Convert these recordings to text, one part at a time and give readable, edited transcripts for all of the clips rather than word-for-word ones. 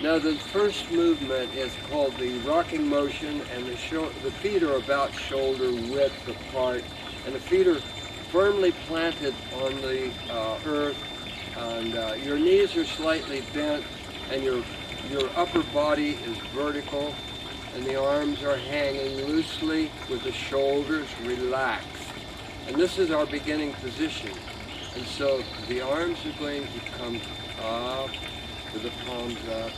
Now the first movement is called the rocking motion, and the feet are about shoulder width apart, and the feet are firmly planted on the earth, and your knees are slightly bent, and your upper body is vertical, and the arms are hanging loosely with the shoulders relaxed. And this is our beginning position. And so the arms are going to come up with the palms up,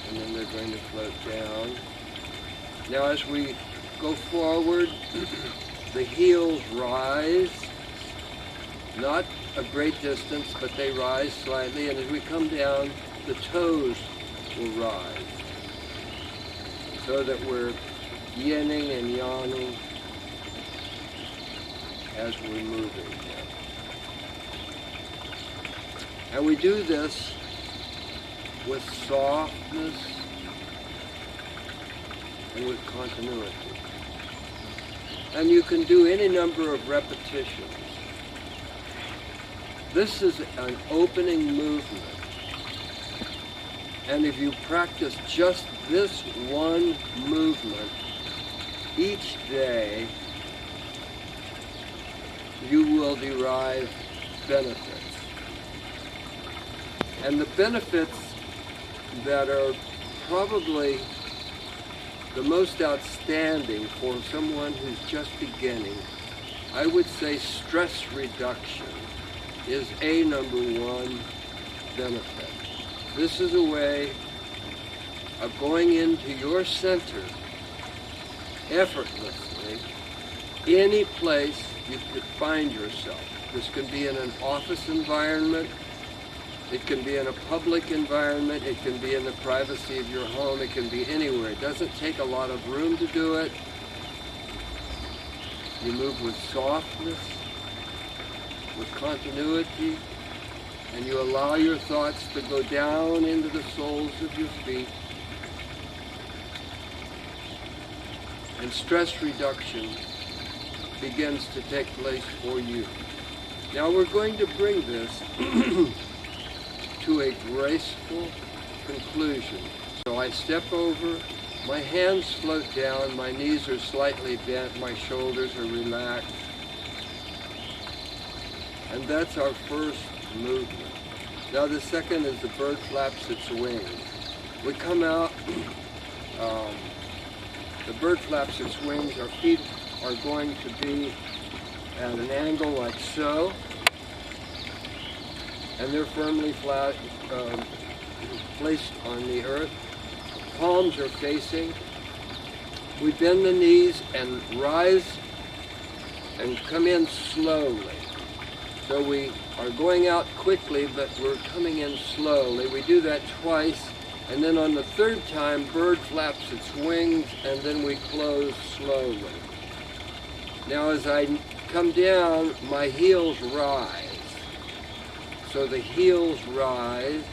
and then they're going to float down. Now as we go forward, the heels rise, not a great distance, but they rise slightly, and as we come down, the toes will rise, so that we're yinning and yanning as we're moving. And we do this with softness and with continuity. And you can do any number of repetitions. This is an opening movement. And if you practice just this one movement each day, you will derive benefits. And the benefits that are probably the most outstanding for someone who's just beginning, I would say stress reduction is a number one benefit. This is a way of going into your center effortlessly, any place you could find yourself. This can be in an office environment, it can be in a public environment, it can be in the privacy of your home, it can be anywhere. It doesn't take a lot of room to do it. You move with softness, with continuity, and you allow your thoughts to go down into the soles of your feet. And stress reduction begins to take place for you. Now we're going to bring this to a graceful conclusion. So I step over, my hands float down, my knees are slightly bent, my shoulders are relaxed. And that's our first movement. Now the second is the bird flaps its wings. We come out, the bird flaps its wings, our feet are going to be at an angle like so, and they're firmly flat, placed on the earth. Palms are facing. We bend the knees and rise and come in slowly. So we are going out quickly, but we're coming in slowly. We do that twice, and then on the third time, bird flaps its wings, and then we close slowly. Now as I come down, my heels rise. So the heels rise,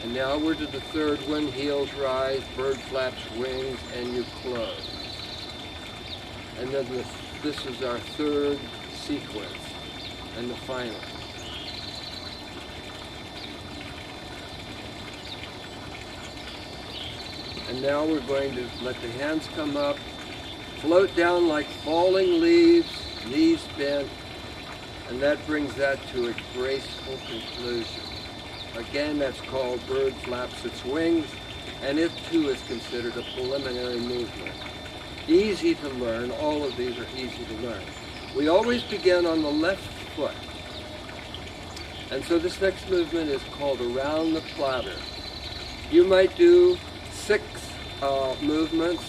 and now we're to the third one, heels rise, bird flaps wings, and you close. And then this is our third sequence, and the final. And now we're going to let the hands come up, float down like falling leaves, knees bent, and that brings that to a graceful conclusion. Again, that's called bird flaps its wings, and it too is considered a preliminary movement. Easy to learn, all of these are easy to learn. We always begin on the left foot. And so this next movement is called around the platter. You might do 6 movements,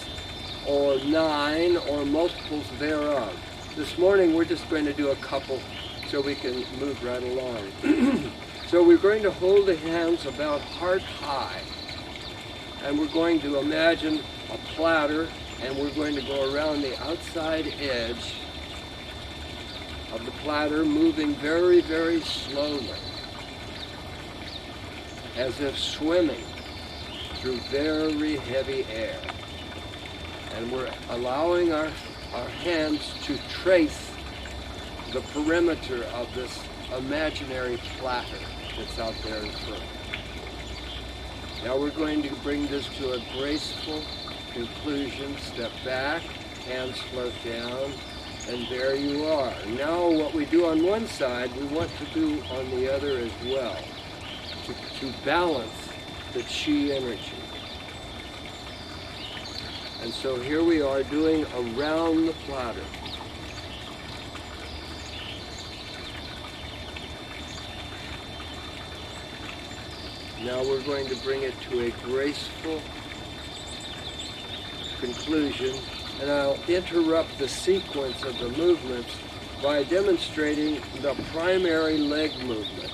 or 9, or multiples thereof. This morning we're just going to do a couple so we can move right along. So we're going to hold the hands about heart high, and we're going to imagine a platter, and we're going to go around the outside edge of the platter, moving very, very slowly, as if swimming through very heavy air. And we're allowing our hands to trace the perimeter of this imaginary platter that's out there in front. Now we're going to bring this to a graceful conclusion. Step back, hands float down, and there you are. Now what we do on one side, we want to do on the other as well, to balance the chi energy. And so here we are doing around the platter. Now we're going to bring it to a graceful conclusion, and I'll interrupt the sequence of the movements by demonstrating the primary leg movement.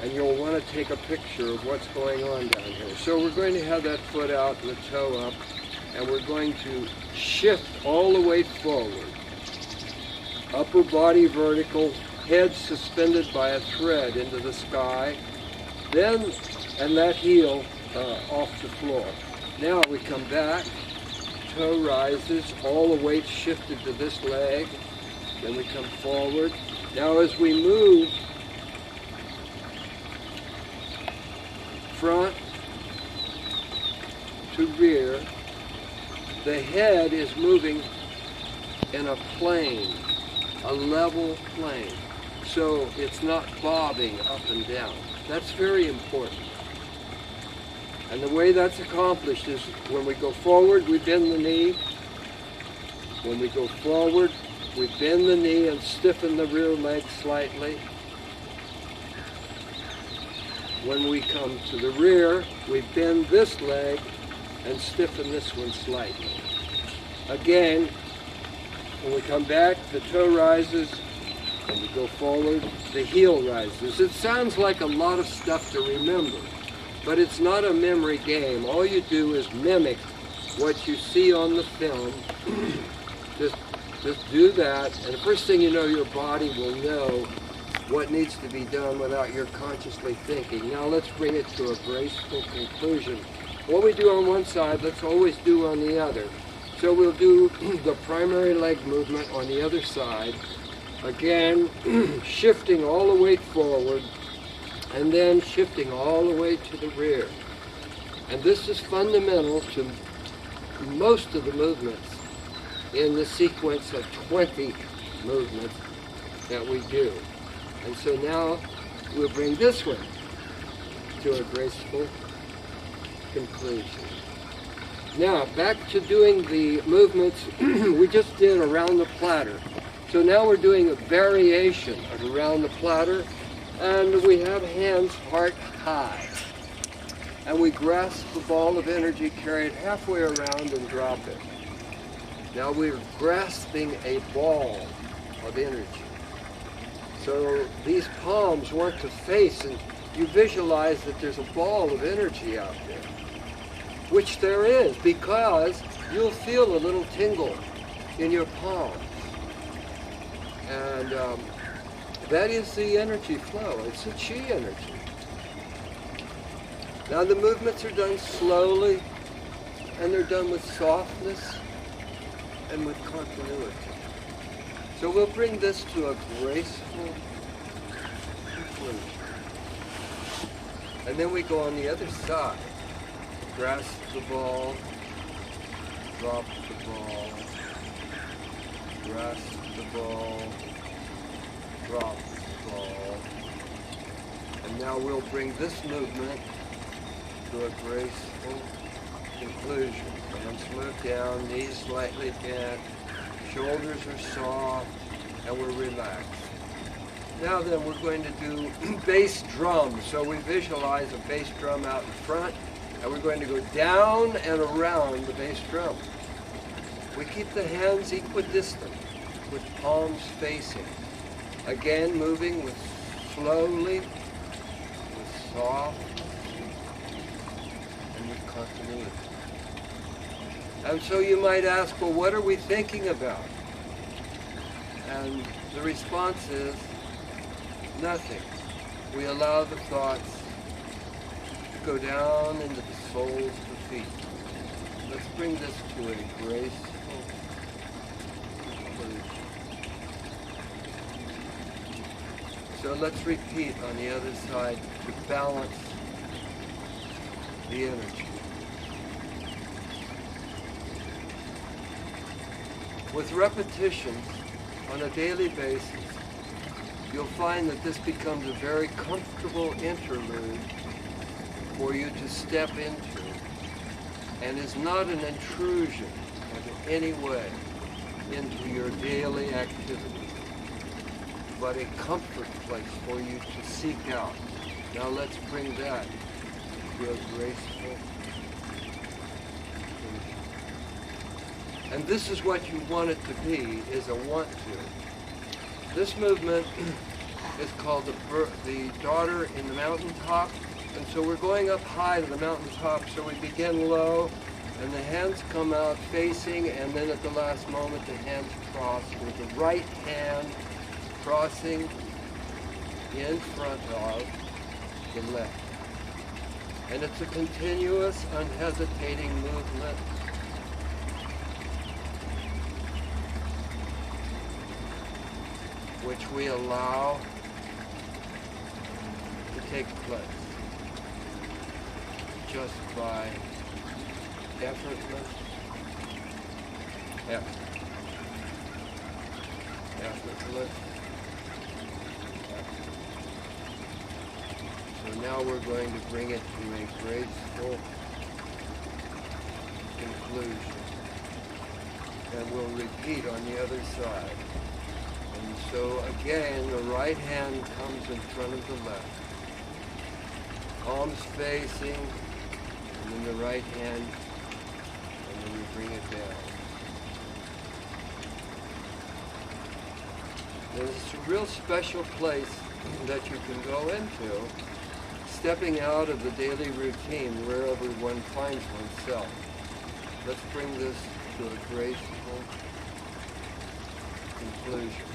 And you'll want to take a picture of what's going on down here. So we're going to have that foot out and the toe up, and we're going to shift all the way forward. Upper body vertical, head suspended by a thread into the sky, then, and that heel off the floor. Now we come back, toe rises, all the weight shifted to this leg, then we come forward. Now as we move front to rear, the head is moving in a plane, a level plane. So it's not bobbing up and down. That's very important. And the way that's accomplished is when we go forward, we bend the knee. When we go forward, we bend the knee and stiffen the rear leg slightly. When we come to the rear, we bend this leg and stiffen this one slightly. Again, when we come back, the toe rises. When we go forward, the heel rises. It sounds like a lot of stuff to remember, but it's not a memory game. All you do is mimic what you see on the film. Just do that, and the first thing you know, your body will know what needs to be done without your consciously thinking. Now let's bring it to a graceful conclusion. What we do on one side, let's always do on the other. So we'll do the primary leg movement on the other side. Again, shifting all the weight forward, and then shifting all the way to the rear. And this is fundamental to most of the movements in the sequence of 20 movements that we do. And so now we'll bring this one to a graceful conclusion. Now back to doing the movements we just did around the platter. So now we're doing a variation of around the platter, and we have hands heart high. And we grasp the ball of energy, carry it halfway around and drop it. Now we're grasping a ball of energy. So these palms want to face, and you visualize that there's a ball of energy out there, which there is, because you'll feel a little tingle in your palms. And that is the energy flow. It's the chi energy. Now the movements are done slowly, and they're done with softness and with continuity. So we'll bring this to a graceful conclusion. And then we go on the other side. Grasp the ball, drop the ball, grasp the ball, drop the ball. And now we'll bring this movement to a graceful conclusion. Hands look down, knees slightly bent, shoulders are soft, and we're relaxed. Now then, we're going to do bass drum. So we visualize a bass drum out in front, and we're going to go down and around the bass drum. We keep the hands equidistant, with palms facing. Again, moving with slowly, with soft, and with continuity. And so you might ask, well, what are we thinking about? And the response is nothing. We allow the thoughts to go down into the soles of the feet. Let's bring this to a graceful conclusion. So let's repeat on the other side to balance the energy. With repetitions on a daily basis, you'll find that this becomes a very comfortable interlude for you to step into, and is not an intrusion in any way into your daily activities, but a comfort place for you to seek out. Now let's bring that to a graceful conclusion. And this is what you want it to be, is a want to. This movement is called the daughter in the mountaintop. And so we're going up high to the mountaintop, so we begin low, and the hands come out facing, and then at the last moment the hands cross with the right hand crossing in front of the left. And it's a continuous, unhesitating movement. Which we allow to take place just by effortless effort. Effortless effort. So now we're going to bring it to a graceful conclusion. And we'll repeat on the other side. And so again, the right hand comes in front of the left. Palms facing, and then the right hand, and then we bring it down. It's a real special place that you can go into, stepping out of the daily routine wherever one finds oneself. Let's bring this to a graceful conclusion.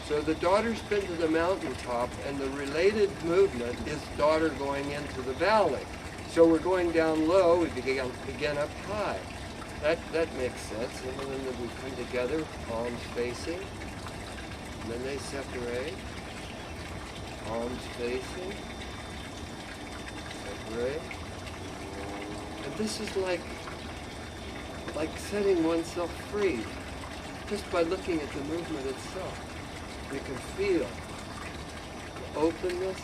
So the daughter's been to the mountaintop, and the related movement is daughter going into the valley. So we're going down low, we begin up high. That makes sense. And then we come together, palms facing, and then they separate. Palms facing, separate. And this is like setting oneself free, just by looking at the movement itself. You can feel the openness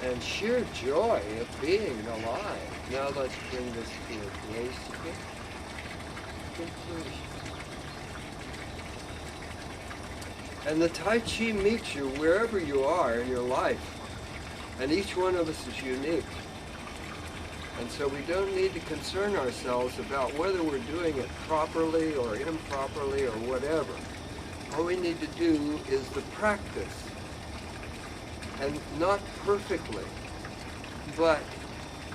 and sheer joy of being alive. Now let's bring this to a graceful conclusion. And the Tai Chi meets you wherever you are in your life. And each one of us is unique. And so we don't need to concern ourselves about whether we're doing it properly or improperly or whatever. All we need to do is the practice, and not perfectly, but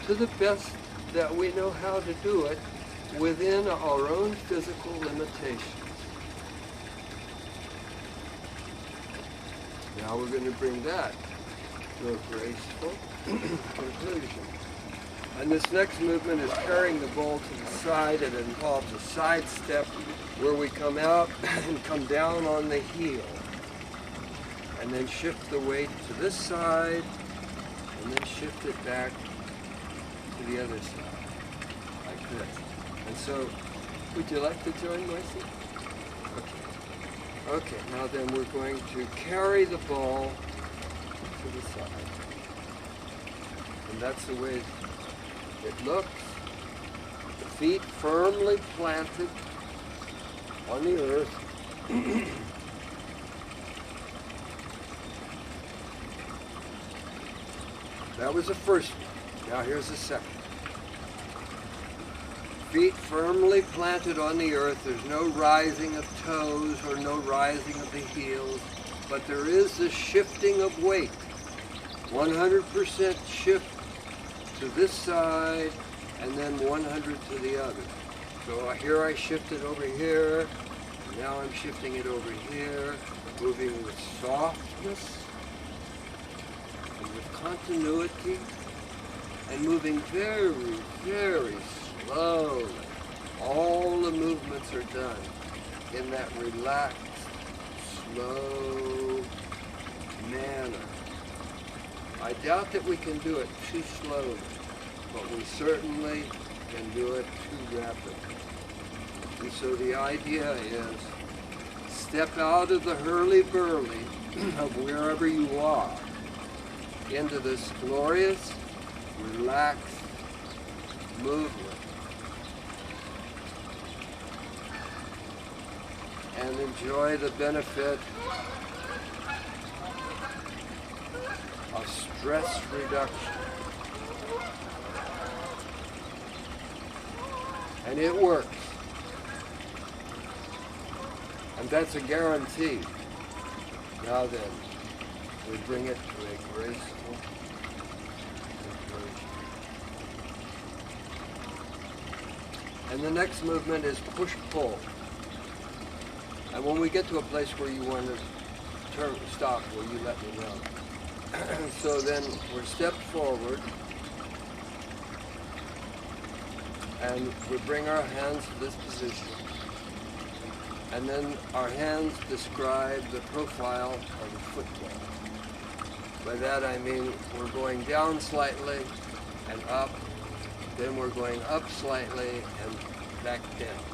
to the best that we know how to do it within our own physical limitations. Now we're going to bring that to a graceful conclusion. And this next movement is carrying the ball to the side. It involves a side step where we come out and come down on the heel. And then shift the weight to this side, and then shift it back to the other side, like this. And so, would you like to join, Marcy? Okay. Okay, now then we're going to carry the ball to the side. And that's the way it looks. The feet firmly planted on the earth. That was the first one. Now here's the second. Feet firmly planted on the earth. There's no rising of toes or no rising of the heels, but there is this shifting of weight. 100% shift to this side, and then 100 to the other. So here I shifted over here, now I'm shifting it over here, moving with softness and with continuity, and moving very, very slowly. All the movements are done in that relaxed, slow manner. I doubt that we can do it too slowly. but we certainly can do it too rapidly. And so the idea is step out of the hurly-burly of wherever you are into this glorious, relaxed movement. And enjoy the benefit of stress reduction. And it works. And that's a guarantee. Now then, we bring it to a graceful conclusion. And the next movement is push-pull. And when we get to a place where you want to stop, will you let me know? So then we're stepped forward, and we bring our hands to this position. And then our hands describe the profile of the football. By that I mean we're going down slightly and up, then we're going up slightly and back down.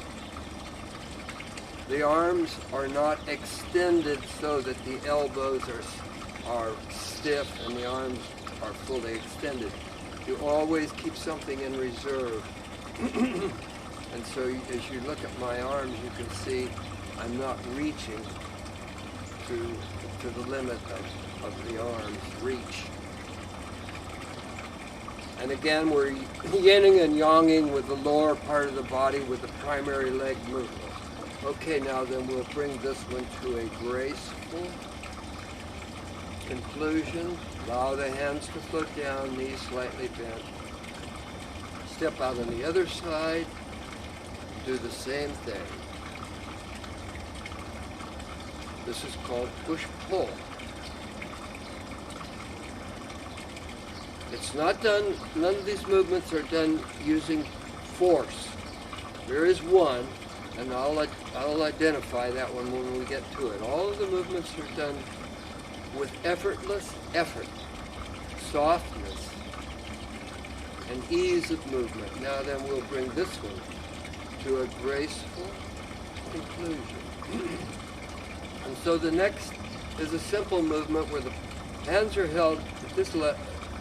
The arms are not extended so that the elbows are stiff and the arms are fully extended. You always keep something in reserve. And so as you look at my arms, you can see I'm not reaching to the limit of the arm's reach. And again, we're yinning and yanging with the lower part of the body with the primary leg movement. Okay, now then we'll bring this one to a graceful conclusion. Allow the hands to float down, knees slightly bent. Step out on the other side. Do the same thing. This is called push-pull. It's not done, none of these movements are done using force. There is one, and I'll identify that one when we get to it. All of the movements are done with effortless effort, softness, and ease of movement. Now then we'll bring this one to a graceful conclusion. And so the next is a simple movement where the hands are held at this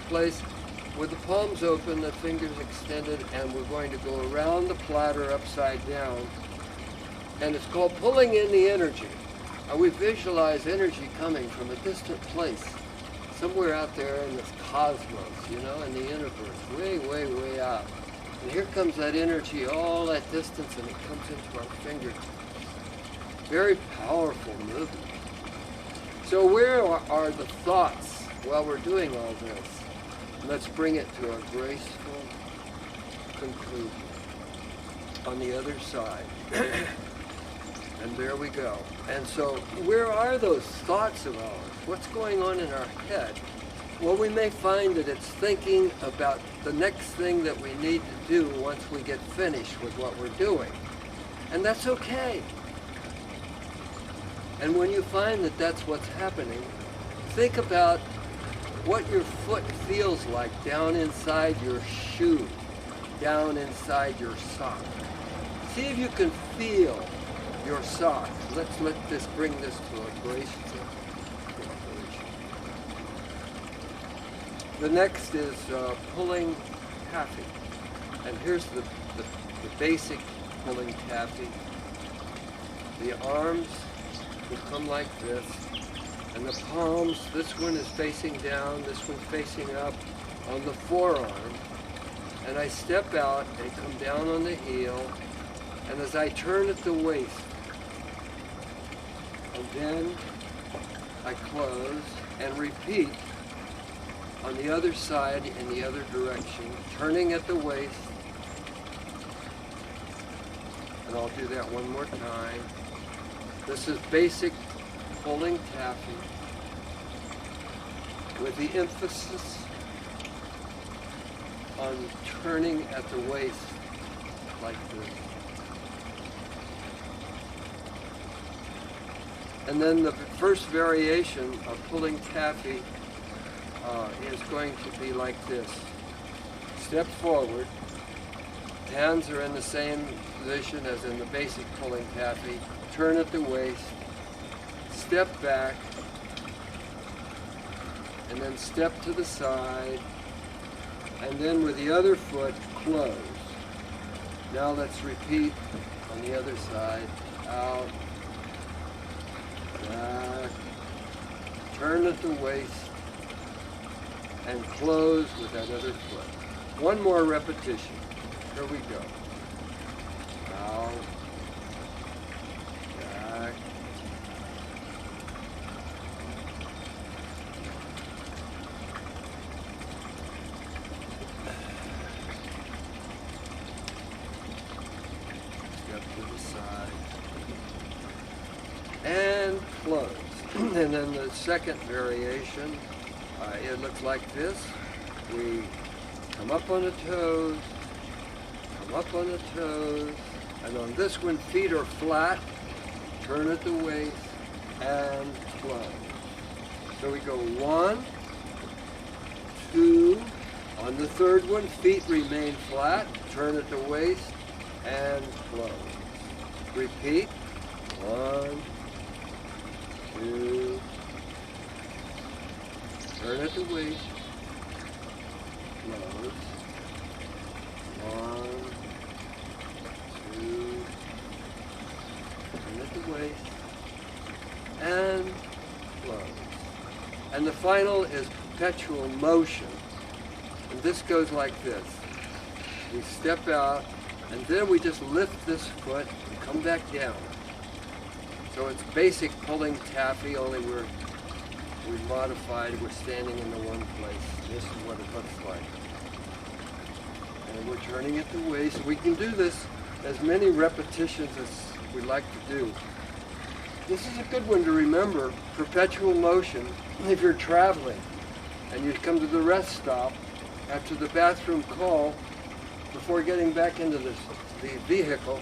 place with the palms open, the fingers extended, and we're going to go around the platter upside down. And it's called pulling in the energy. And we visualize energy coming from a distant place, somewhere out there in this cosmos, you know, in the universe, way, way, way out. And here comes that energy, all that distance, and it comes into our fingertips. Very powerful movement. So where are the thoughts while we're doing all this? Let's bring it to a graceful conclusion on the other side. And there we go. And so where are those thoughts of ours? What's going on in our head? Well, we may find that it's thinking about the next thing that we need to do once we get finished with what we're doing. And that's okay. And when you find that that's what's happening, think about what your foot feels like down inside your shoe, down inside your sock. See if you can feel your sock. Let's bring this to a graceful conclusion. The next is pulling taffy. And here's the basic pulling taffy. The arms will come like this. And the palms, this one is facing down, this one's facing up on the forearm. And I step out and come down on the heel. And as I turn at the waist, and then I close and repeat on the other side in the other direction, turning at the waist. And I'll do that one more time. This is basic pulling taffy with the emphasis on turning at the waist like this. And then the first variation of pulling taffy is going to be like this. step forward. Hands are in the same position as in the basic pulling taffy. Turn at the waist. Step back. And then step to the side. And then with the other foot, close. Now let's repeat on the other side. Out. Back. Turn at the waist. And close with that other foot. One more repetition. Here we go. Out. Back. Step to the side. And close. And then the second variation, it looks like this. We come up on the toes, come up on the toes, and on this one, feet are flat, turn at the waist, and close. So we go 1, 2, on the third one, feet remain flat, turn at the waist, and close. Repeat, 1, 2, turn at the waist, close, 1, 2, turn at the waist, and close. And the final is perpetual motion. And this goes like this. We step out, and then we just lift this foot and come back down. So it's basic pulling taffy, only we modified, we're standing in the one place. This is what it looks like. And we're turning at the waist. We can do this as many repetitions as we like to do. This is a good one to remember, perpetual motion. If you're traveling and you come to the rest stop after the bathroom call, before getting back into the vehicle,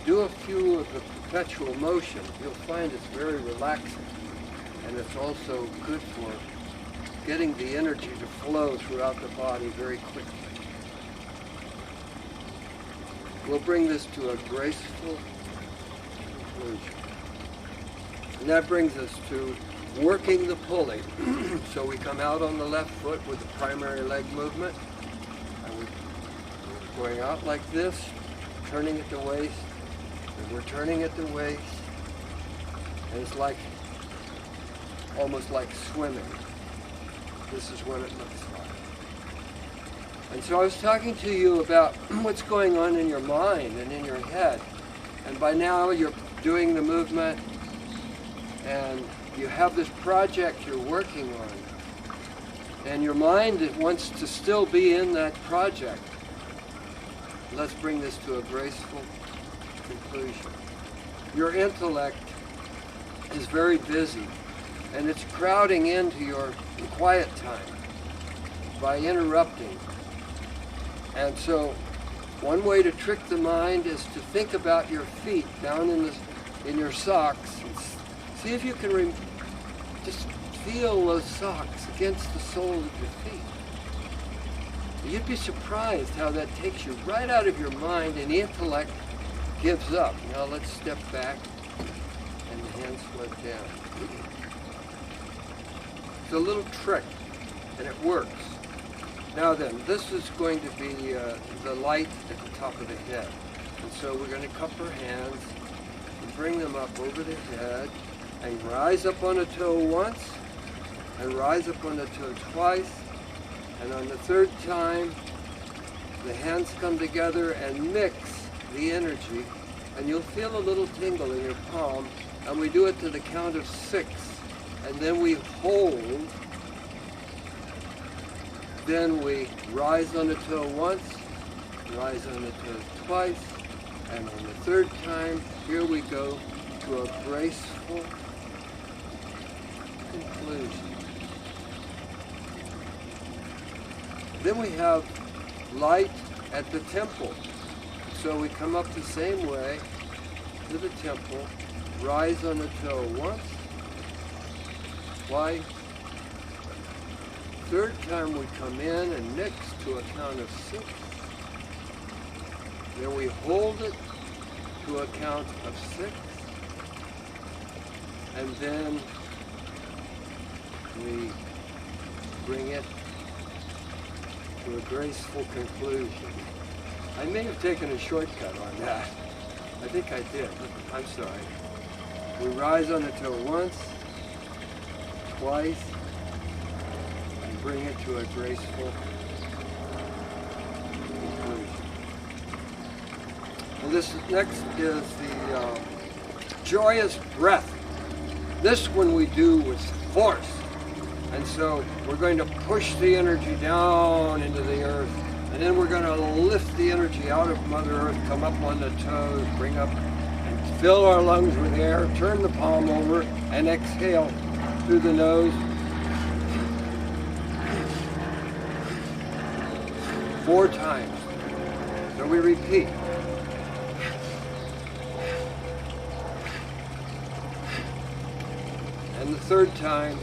do a few of the perpetual motion. You'll find it's very relaxing. And it's also good for getting the energy to flow throughout the body very quickly. We'll bring this to a graceful conclusion. And that brings us to working the pulling. So we come out on the left foot with the primary leg movement. And we're going out like this, turning at the waist. And we're turning at the waist. And it's like almost like swimming. This is what it looks like. And so I was talking to you about what's going on in your mind and in your head. And by now you're doing the movement and you have this project you're working on. And your mind wants to still be in that project. Let's bring this to a graceful conclusion. Your intellect is very busy. And it's crowding into your quiet time by interrupting. And so one way to trick the mind is to think about your feet down in your socks. And see if you can just feel those socks against the sole of your feet. You'd be surprised how that takes you right out of your mind and the intellect gives up. Now let's step back and the hands float down. It's a little trick, and it works. Now then, this is going to be the light at the top of the head. And so we're going to cup our hands and bring them up over the head and rise up on a toe once and rise up on a toe twice. And on the third time, the hands come together and mix the energy. And you'll feel a little tingle in your palm. And we do it to the count of 6. And then we hold, then we rise on the toe once, rise on the toe twice, and on the third time, here we go to a graceful conclusion. Then we have light at the temple. So we come up the same way to the temple, rise on the toe once, twice, third time we come in and mix to a count of 6. Then we hold it to a count of 6. And then we bring it to a graceful conclusion. I may have taken a shortcut on that. I think I did. I'm sorry. We rise on the toe once, twice, and bring it to a graceful conclusion. And this next is the Joyous Breath. This one we do with force. And so we're going to push the energy down into the earth, and then we're going to lift the energy out of Mother Earth, come up on the toes, bring up and fill our lungs with air, turn the palm over, and exhale through the nose. 4 times. So we repeat. And the third time,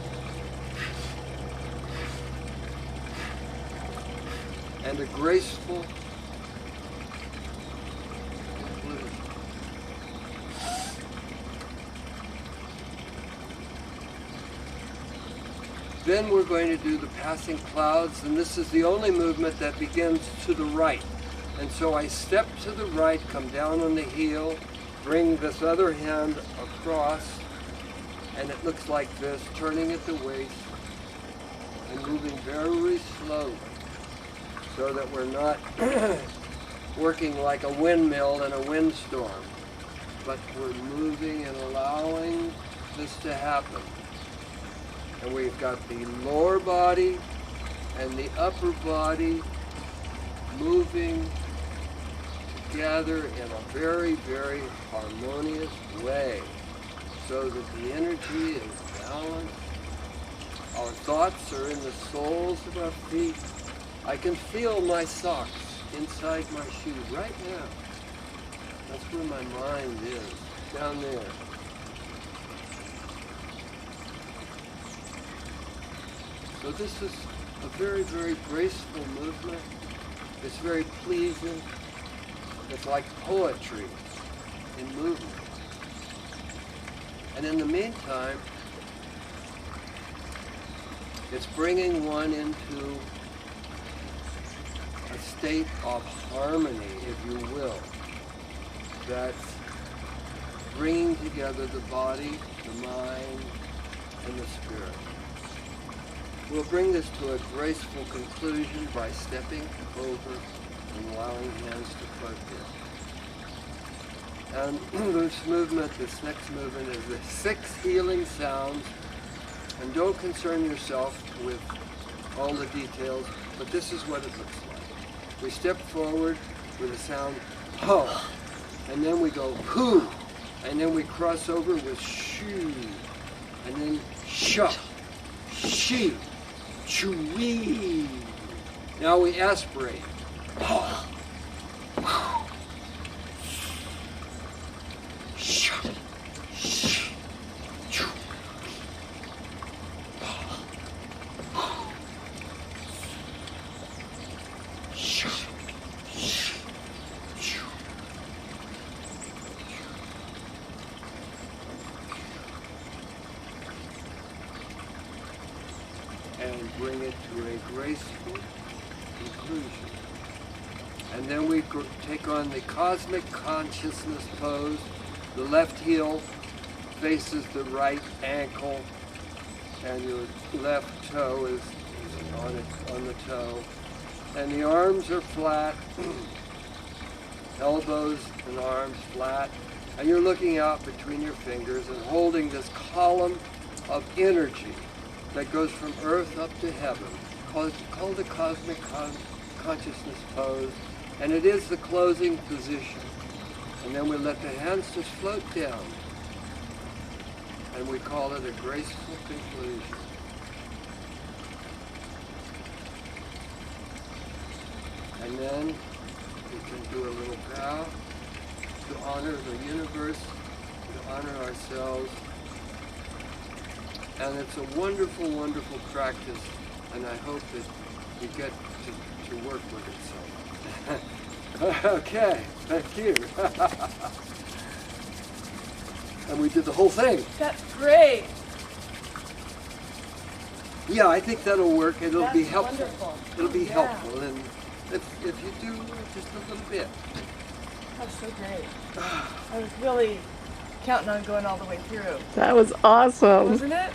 and a graceful conclusion. Then we're going to do the passing clouds, and this is the only movement that begins to the right. And so I step to the right, come down on the heel, bring this other hand across, and it looks like this, turning at the waist and moving very slowly so that we're not working like a windmill in a windstorm, but we're moving and allowing this to happen. And we've got the lower body and the upper body moving together in a very, very harmonious way, so that the energy is balanced. Our thoughts are in the soles of our feet. I can feel my socks inside my shoe right now. That's where my mind is, down there. So this is a very, very graceful movement. It's very pleasing. It's like poetry in movement. And in the meantime, it's bringing one into a state of harmony, if you will, that's bringing together the body, the mind, and the spirit. We'll bring this to a graceful conclusion by stepping over and allowing hands to float there. And this next movement is the 6 healing sounds. And don't concern yourself with all the details, but this is what it looks like. We step forward with a sound, ho, and then we go, hoo, and then we cross over with shoo, and then sha, she, choo-wee. Now we aspirate. And bring it to a graceful conclusion. And then we take on the cosmic consciousness pose. The left heel faces the right ankle, and your left toe is on the toe. And the arms are flat, elbows and arms flat, and you're looking out between your fingers and holding this column of energy that goes from earth up to heaven, called the cosmic consciousness pose, and it is the closing position. And then we let the hands just float down, and we call it a graceful conclusion. And then we can do a little bow to honor the universe, to honor ourselves. And it's a wonderful, wonderful practice and I hope that you get to work with it some. Okay, thank you. And we did the whole thing. That's great. Yeah, I think that'll work. It'll be That's helpful. wonderful. It'll be Yeah. helpful, and if you do just a little bit. That's so great. I was really counting on going all the way through. That was awesome. Wasn't it?